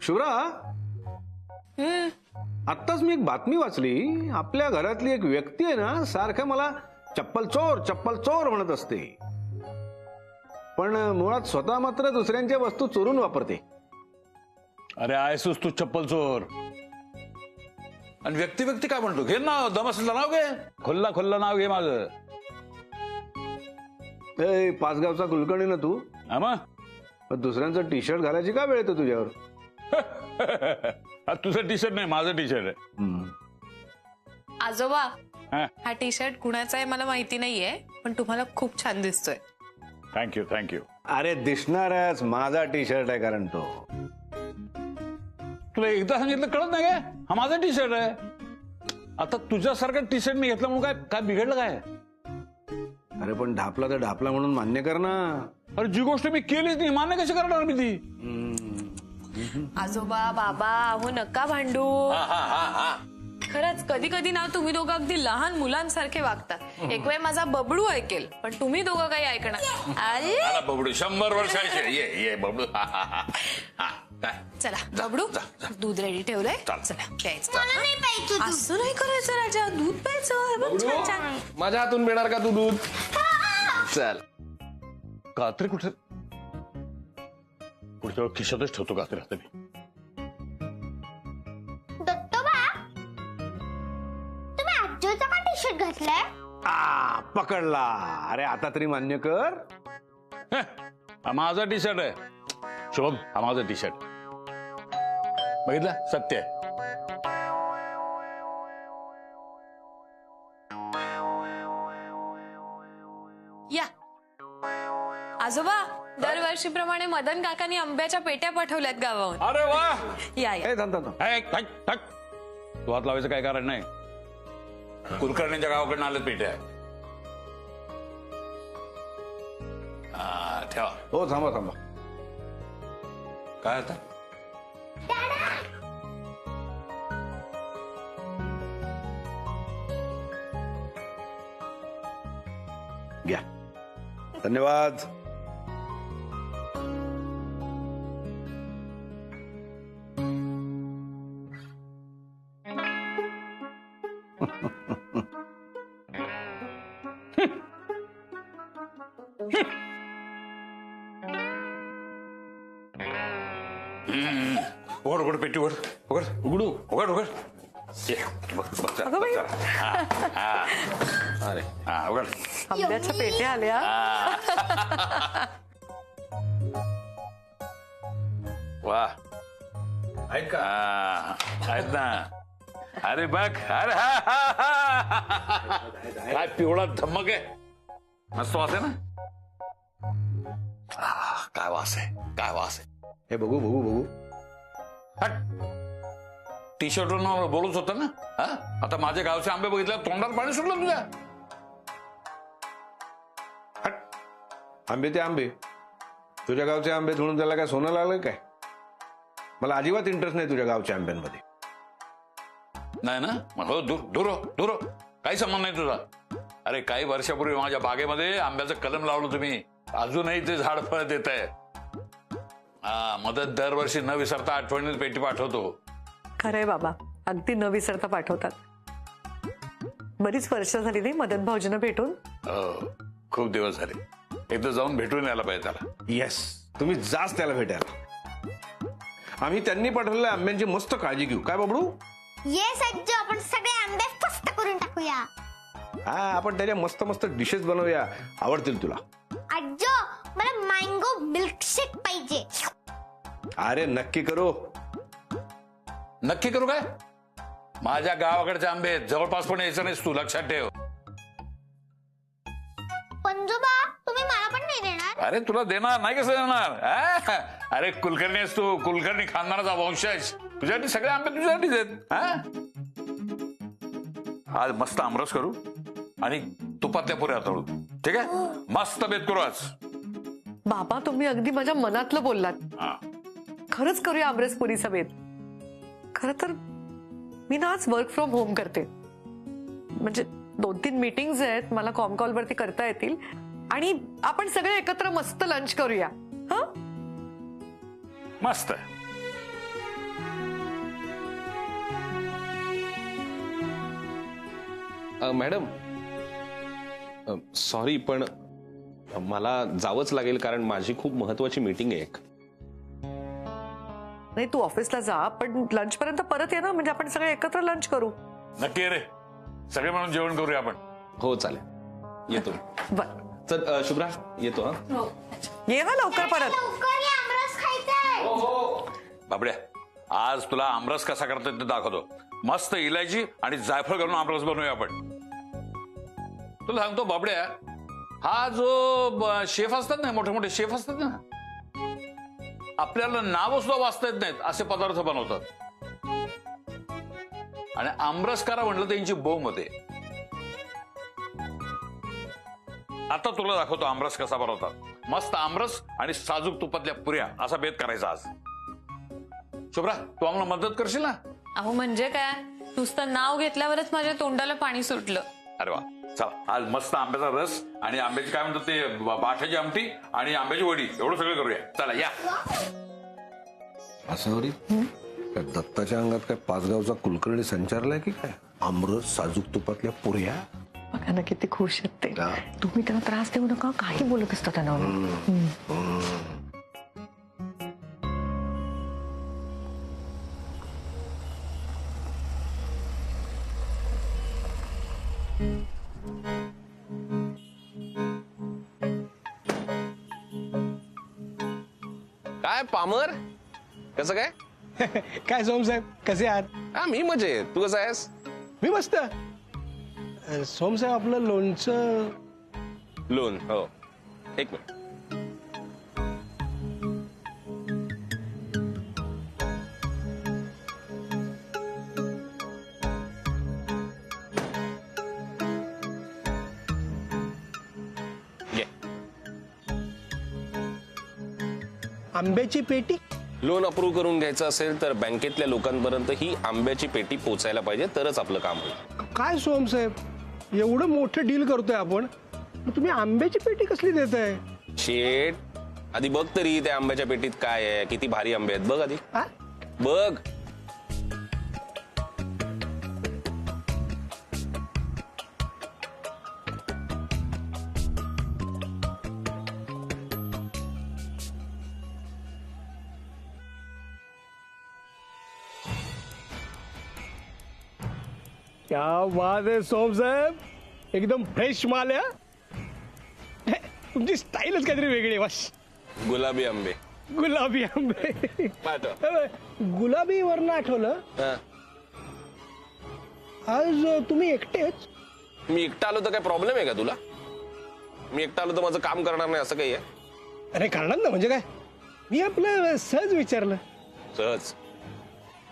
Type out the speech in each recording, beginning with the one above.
शुभ्रा, आत्ताच मी एक बातमी वाचली. आपल्या घरातली एक व्यक्ती आहे ना, सारखं मला चप्पल चोर म्हणत असते, पण मुळात स्वतः मात्र दुसऱ्यांच्या वस्तू चोरून वापरते. अरे आहेसच तू चप्पल चोर. आणि व्यक्ती काय म्हणतो? घे ना, दमसला नाव घे, खुल्ला नाव घे माझं. पाचगावचा कुलकर्णी ना तू? मग दुसऱ्यांचं टी शर्ट घालायची का वेळ येतो तुझ्यावर? तुझं टी शर्ट नाही, माझं टी शर्ट आहे. आजोबा, हा टी शर्ट कुणाचा आहे मला माहिती नाहीये, पण तुम्हाला खूप छान दिसतोय. थँक्यू. अरे दिसणारच, माझा टी शर्ट आहे कारण तो. तुला एकदा सांगितलं कळत नाही काय? हा माझा टी शर्ट आहे. आता तुझ्यासारखा टी शर्ट मी घेतला म्हणून काय बिघडलं काय? अरे पण ढापला तर ढापला म्हणून मान्य कर ना. अरे जी गोष्ट मी केलीच नाही, मान्य कशी करणार मी ती? आजोबा, बाबा, अहो नका भांडू. खरंच कधी कधी ना तुम्ही दोघं अगदी लहान मुलांसारखे वागता. एक वेळ माझा बबडू ऐकेल, पण तुम्ही दोघं काही ऐकणार. अरे बबडू 100 वर्षाचे. ये बबडू. चला बबडू, दूध रेडी ठेवलंय, चला प्यायचं. असं नाही करायचं राजा, दूध प्यायचं. छान छान. माझ्या हातून पिणार का तू दूध? चल. कात्री कुठे? पुढच्या वेळ खिशातच ठेवतो कात्री आता मी. दत्तोबा, तुम्ही आजोचा का टी शर्ट घातलाय? पकडला. अरे आता तरी मान्य कर. हा माझा टी शर्ट आहे शुभम, हा माझा टी शर्ट. बघितलं, सत्य आहे. या आजोबा, दरवर्षीप्रमाणे मदन काकांनी आंब्याच्या पेट्या पाठवल्यात गावाहून. अरे वा. या. तू हात लावायचं काय कारण नाही. कुलकर्णीच्या गावाकडनं आलेत पेट्या. ठेवा. हो थांबा. काय आता? घ्या. धन्यवाद. उघड पेटी उघड. अरे उघड. आंब्याच्या पेट्या आल्या. वा. आहेत का? आहेत ना. अरे बघ. अरे काय पिवळा धम्मक आहे. मस्त वास आहे ना. काय वास आहे. हे बघू. टी शर्टवर बोलूच होतं ना. आता माझ्या गावचे आंबे बघितल्या तोंडात पाणी सुटलं तुझ्या. आंबे ते आंबे, तुझ्या गावचे आंबे धुळून त्याला काय सोनं लागलं काय? मला अजिबात इंटरेस्ट नाही तुझ्या गावच्या आंब्यांमध्ये. नाही ना. हो, दूर काही संबंध नाही तुझा. अरे काही वर्षापूर्वी माझ्या बागेमध्ये आंब्याचं कलम लावलं तुम्ही, अजूनही ते झाड फळ देत आहे. मदत दरवर्षी न विसरता आठवणीत पेटी पाठवतो. खरंय बाबा, अगदी न विसरता पाठवतात. बरीच वर्ष झाली नाही मदन भाऊजींना भेटून. खूप दिवस झाले. एकदा जाऊन भेटून यायला पाहिजे त्याला. येस, तुम्ही जाच त्याला भेटायला. आम्ही त्यांनी पाठवलेल्या आंब्यांची मस्त काळजी घेऊ. काय बबडू? येस आजो, आपण सगळे आंबे फस्त करून टाकूया. आपण त्याच्या मस्त डिशेस बनवूया, आवडतील तुला. आजो, मला मँगो मिल्कशेक पाहिजे. अरे नक्की करू काय? माझ्या गावाकडचे आंबे जवळपास पण यायचं नाहीस तू, लक्षात ठेव. पंजोबा, तुम्ही मला पण नाही देणार? अरे तुला देणार नाही, कसं देणार? अरे कुलकर्णी आहेस तू, कुलकर्णी खानदानाचा वंशज. तुझ्यासाठी सगळे आंबे तुझ्यासाठीच आहेत. आज मस्त आमरस करू आणि तुपातल्या पुऱ्या तळू. ठीक आहे, मस्त बेत करू आज. बाबा तुम्ही अगदी माझ्या मनातलं बोललात. हा. खरंच करूया आमरसपुरीचा बेत. खरं तर मी ना आज वर्क फ्रॉम होम करते. म्हणजे 2-3 मीटिंग्स आहेत मला कॉम कॉल वरती करता येतील आणि आपण सगळे एकत्र मस्त लंच करूया. हा मस्त. मॅडम सॉरी पण मला जावंच लागेल कारण माझी खूप महत्वाची मीटिंग आहे एक. नाही तू ऑफिसला जा पण लंच पर्यंत परत ये ना, म्हणजे आपण सगळे एकत्र लंच करू. नक्की रे, सगळे म्हणून जेवण करूया आपण. हो चालेल, येतो. बर चल शुभ्रा येतो. हा ये ना लवकर परत. लवकर ये, आमरस खायचंय. बाबड्या, आज तुला आमरस कसा करतात ते दाखवतो. मस्त इलायची आणि जायफळ घालून आमरस बनवूया आपण. तुला सांगतो बाबड्या, हा जो शेफ असतात ना, मोठे मोठे शेफ असतात ना, आपल्याला नाव सुद्धा वाचता येत नाहीत असे पदार्थ बनवतात. आणि आमरस करा म्हटलं तर यांची बोंब होते. आता तुला दाखवतो आमरस कसा बनवतात. मस्त आमरस आणि साजूक तुपातल्या पुऱ्या असा बेत करायचा आज. शुभ्रा, तू आम्हाला मदत करशील ना? अहो म्हणजे काय, नुसतं नाव घेतल्यावरच माझ्या तोंडाला पाणी सुटलं. अरे वा, चला आज मस्त आंब्याचा रस आणि आंब्याची काय म्हणतात ते बाठ्याची आमटी आणि आंब्याची वडी एवढं सगळं करूया. चला या. असं काय दत्ताच्या अंगात काय पाचगावचा कुलकर्णी संचारलाय की काय? आमरस साजूक तुपातल्या पुऱ्या. बघा ना किती खुश आहेत ते. हा. तुम्ही त्यांना त्रास देऊ नका, काही बोलत असता त्यांना. काय पामर, कसं काय? काय सोमसाहेब कसे आहात? हा मी मजेत, तू कसा आहेस? मी मस्त. सोमसाहेब आपलं लोणचं. लोन हो, एक मिनिट. घे. आंब्याची पेटी. लोन अप्रूव्ह करून घ्यायचं असेल तर बँकेतल्या लोकांपर्यंत ही आंब्याची पेटी पोहोचायला पाहिजे, तरच आपलं काम होईल. काय सोमसाहेब एवढं मोठं डील करतोय आपण, मग तुम्ही आंब्याची पेटी कसली देताय? शेट, आधी बघ तरी त्या आंब्याच्या पेटीत काय आहे, किती भारी आंबे आहेत बघ आधी. हा? बघ. क्या बात आहे सोमसाहेब, एकदम फ्रेश माल आहे. हा? तुमची स्टाईलच काहीतरी वेगळी आहे. बस गुलाबी आंबे गुलाबी आंबे. पाठव. गुलाबी वरनं आठवलं, हा. आज तुम्ही एकटेच? मी एकटा आलो तर काय प्रॉब्लेम आहे का तुला? मी एकटा आलो तर माझं काम करणार नाही असं काही आहे? अरे करणार ना, म्हणजे काय, मी आपलं सहज विचारलं. सहज?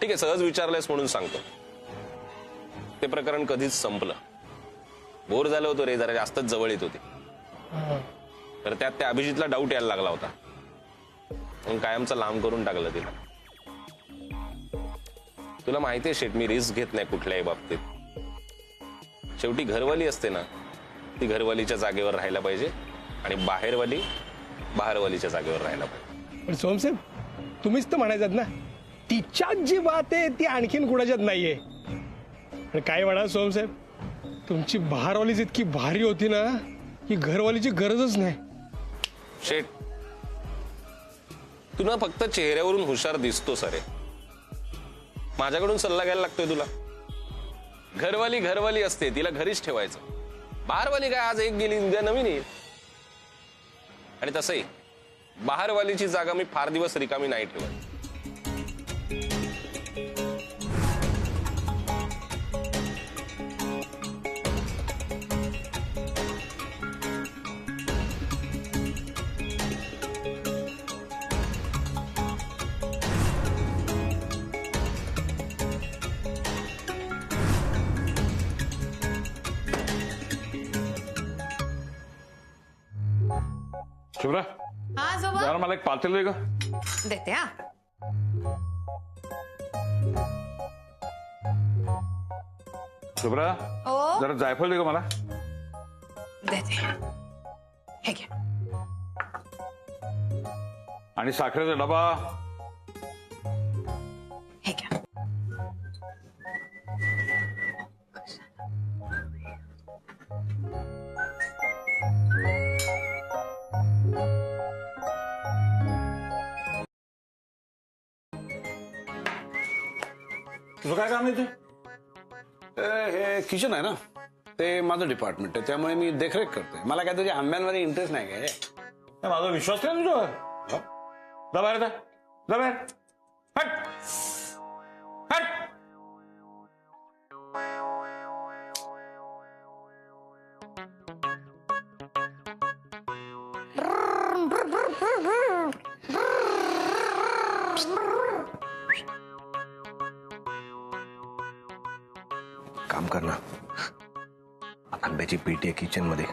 ठीक आहे, सहज विचारलंयस म्हणून सांगतो. ते प्रकरण कधीच संपलं. बोर झालं होतं रे, जरा जास्तच जवळ येत होती. तर त्यात त्या अभिजितला डाऊट यायला लागला होता, मग कायमचं लांब करून टाकलं तिला. तुला माहितीये शेट, मी रिस्क घेत नाही कुठल्याही बाबतीत. शेवटी घरवाली असते ना, ती घरवालीच्या जागेवर राहायला पाहिजे आणि बाहेरवाली बाहेरवालीच्या जागेवर राहायला पाहिजे. पण सोमसाहेब तुम्हीच तर म्हणायचात ना, तिच्यात जी बात आहे ती आणखीन कुणाच्यात नाहीये. पण काय म्हणा सोमसाहेब, तुमची बाहेरवालीच इतकी भारी होती ना की घरवालीची गरजच नाही. शेट, तू ना फक्त चेहऱ्यावरून हुशार दिसतो सरे. माझ्याकडून सल्ला घ्यायला लागतोय तुला. घरवाली घरवाली असते, तिला घरीच ठेवायचं. बाहेरवाली काय आज एक गेली उद्या नवीन येईल. आणि तसंही बाहेरवालीची जागा मी फार दिवस रिकामी नाही ठेवत. शुभ्रा हा आजोबा जरा मला एक पातेल दे ग. देते हा. शुभ्रा हो जरा जायफळ दे ग मला. देते. हे घ्या. आणि साखरेचा डबा. हे घ्या. तुझं काय काम आहे ते? हे किचन आहे ना, ते माझं डिपार्टमेंट आहे, त्यामुळे मी देखरेख करतोय. मला काय तुझ्या आंब्यांमध्ये इंटरेस्ट नाही काय. ए, माझा विश्वास नाही तुझ्यावर. जा बाहेर जा. जा बाहेर. हट हट. काम कर ना, आंब्याची पेटी आहे किचन मध्ये,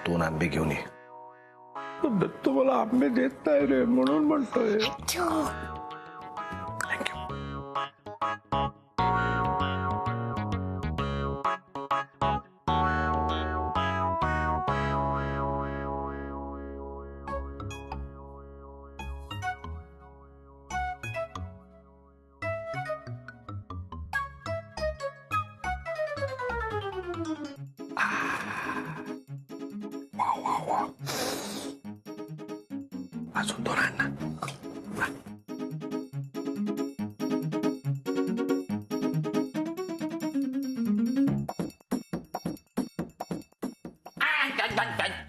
2 आंबे घेऊन ये. दत्तू मला आंबे देत नाही रे, म्हणून म्हणतोय. अजून 2 आण ना.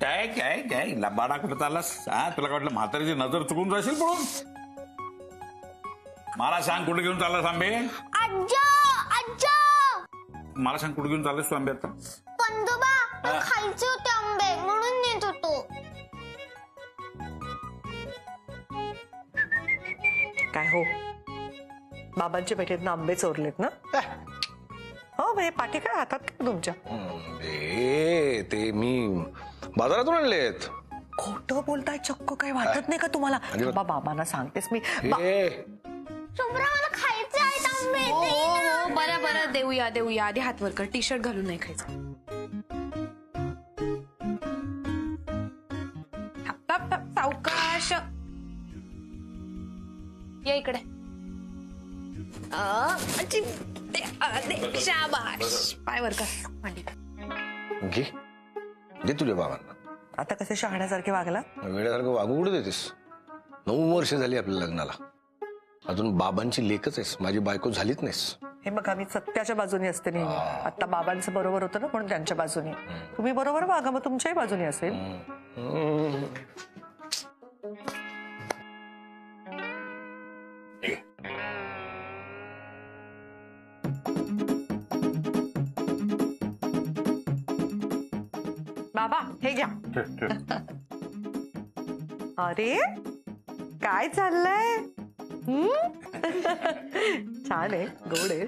काय काय काय लबाडा करत आलास? हा, तुला काय वाटलं म्हातारीची नजर चुकून जाशील पळून? मला सांग कुठे घेऊन चाललास आंबे? आज्जो आज्जो मला सांग कुठे घेऊन चाललास तू आंबे आता? पंजोबा मला खायचे होते आंबे म्हणून नेत होतो. काय हो, बाबांच्या पेटीत आंबे चोरलेत ना? हो हे पाठी काय हातात काय तुमच्या? ते मी बाजारातून आणलेत. खोटं बोलताय चक्क, काही वाटत नाही का तुम्हाला? बाबांना सांगतेस मी. शुभ्रा मला खायचे आहेत आंबे. हो हो हो बरं बरं देऊया देऊया. आधी हात वर कर. टी शर्ट घालून नाही खायचं. सावकाश या इकडे. शाबाश. पाय वर कर. मांडी. घे दे तुझ्या बाबांना. आता कसे शहाण्यासारखे वागला? वेळेसारखं वागू कुठे देतेस? 9 वर्ष झाली आपल्या लग्नाला, अजून बाबांची लेकच आहेस, माझी बायको झालीच नाहीस. हे बघा मी सत्याच्या बाजूने असते नेहमी. आता बाबांचं बरोबर होतं ना म्हणून त्यांच्या बाजूने. तुम्ही बरोबर वागा मग तुमच्याही बाजूने असेल. बाबा हे घ्या. अरे काय चाललंय? छान आहे, गोड आहे.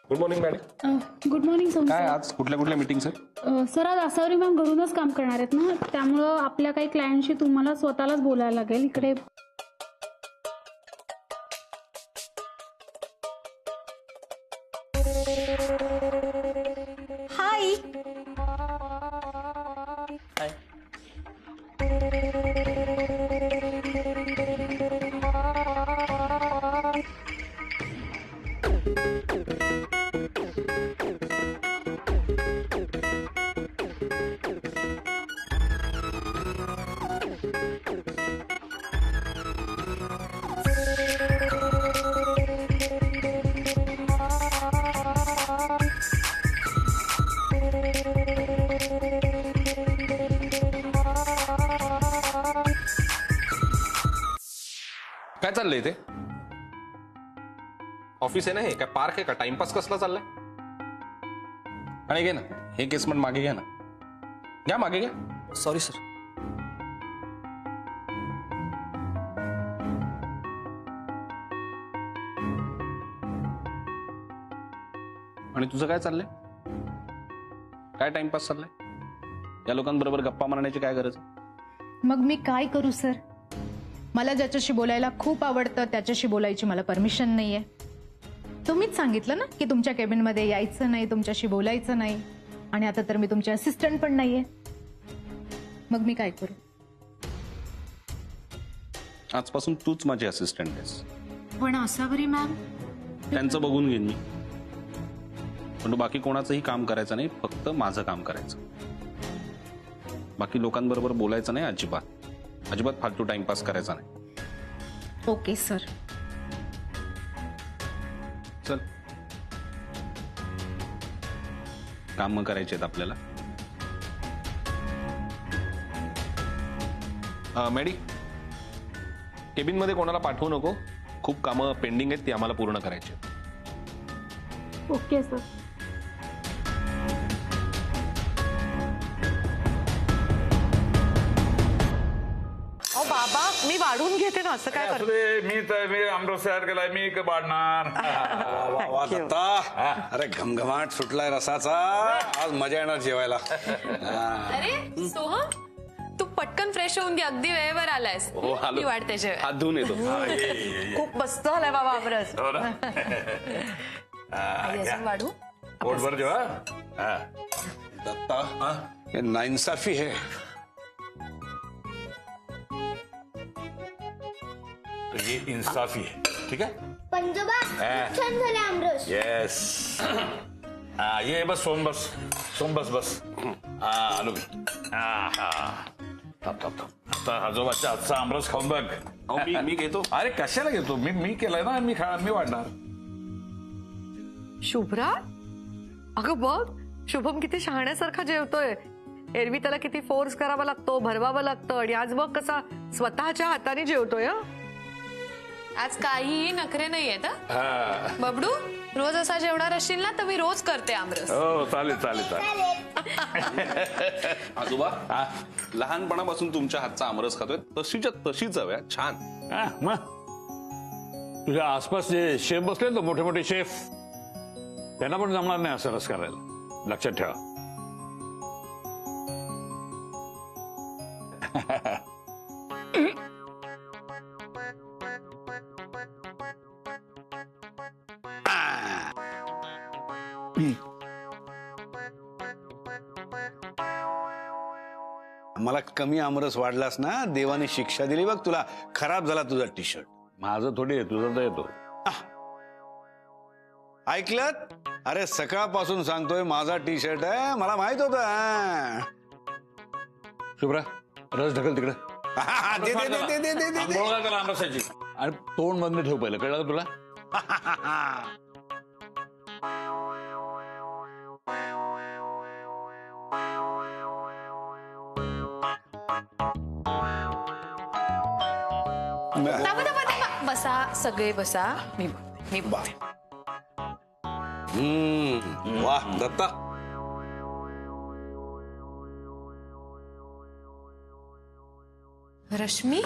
Good morning madam. Good morning सोम काय आज कुठल्या मीटिंग सर? सर आज आसावरी मॅम घरूनच काम करणार आहेत ना, त्यामुळं आपल्या काही क्लायंटशी तुम्हाला स्वतःलाच बोलायला लागेल. इकडे हाय. काय चाललंय ते? ऑफिस आहे ना हे? काय पार्क आहे का? टाइमपास कसला चाललाय? आणि घे ना हे केसमेंट मागे घ्या ना. घ्या मागे घ्या. Sorry sir. आणि तुझं काय चाललंय? काय टाइमपास चाललाय? या लोकांबरोबर गप्पा मारण्याची काय गरज आहे? मग मी काय करू सर? मला ज्याच्याशी बोलायला खूप आवडतं त्याच्याशी बोलायची मला परमिशन नाहीये. तुम्हीच सांगितलं ना की तुमच्या केबिनमध्ये यायचं नाही, तुमच्याशी बोलायचं नाही. आणि आता तर मी तुमची असिस्टंट पण नाहीये. मग मी काय करू? आजपासून तूच माझी असिस्टंट आहेस. पण असावरी मॅम. त्यांचं बघून घेईन मी. पण तू बाकी कोणाचंही काम करायचं नाही, फक्त माझं काम करायचं. बाकी लोकांबरोबर बोलायचं नाही अजिबात. अजिबात फालतू टाइमपास करायचा नाही. Okay sir. चल काम करायचे आहेत आपल्याला. मॅडी, केबिन मध्ये कोणाला पाठवू नको. खूप कामं पेंडिंग आहेत, ती आम्हाला पूर्ण करायची आहेत. Okay sir. अहो बाबा, मी वाढून घेते ना, असं काय असू करतो? दे, मी आमरस तयार केलाय, मी बाडणार. वा वा दत्ता, अरे घमघमाट सुटलाय रसाचा. आज मजा येणार जेवायला. अरे सोहम, तू पटकन फ्रेश होऊन घे, अगदी वेळेवर आलायस. हो आलो. मी वाढते जेवायला. हात धुवून येतो. खूप मस्त झालाय बाबा आमरस. हो ना? आई, अजून वाढू? पोटभर जेवा. हा. दत्ता, ये नाइंसाफी है. तो ये इंसाफी है, ठीक है? पंजोबा खूप छान झाले आमरस. यस. हा ये बस सोन बस. सोन बस बस. हा आलो मी. हा. आता आजोबाच्या हातचा आमरस खाऊन बघ. मी घेतो. अरे कशाला घेतो? मी केलंय ना, मी वाढणार. शुभ्रा, अगं बघ शुभम किती शहाण्यासारखा जेवतोय. एरवी त्याला किती फोर्स करावा लागतो, भरवावं लागतं, आणि आज बघ कसा स्वतःच्या हाताने जेवतोय. आज काहीही नखरे नाहीयेत. हा. बबडू, रोज असा जेवणार असशील ना तर मी रोज करते आमरस. हो चालेल. आजोबा, लहानपणापासून तुमच्या हातचा आमरस खातोय, तशीच्या तशीच हव्या. छान. हा, मग तुझ्या आसपास जे शेफ बसले ना, मोठे मोठे शेफ, त्यांना पण जमणार नाही असं रस करायला. लक्षात ठेवा. मला कमी आमरस वाढलास ना, देवाने शिक्षा दिली बघ तुला. खराब झाला तुझा टी शर्ट. माझं थोडी आहे, तुझं तर येतो. ऐकलत? अरे सकाळपासून सांगतोय माझा टी शर्ट आहे, मला माहित होत. शुभ्रा, रस ढकल तिकडे. दे. आंघोळ काय करा आमरसाची. आणि तोंड बंद ठेव पहिलं, कळलं का तुला? थांबा. बसा, सगळे बसा. मी बघते. वाह दत्ता. रश्मी,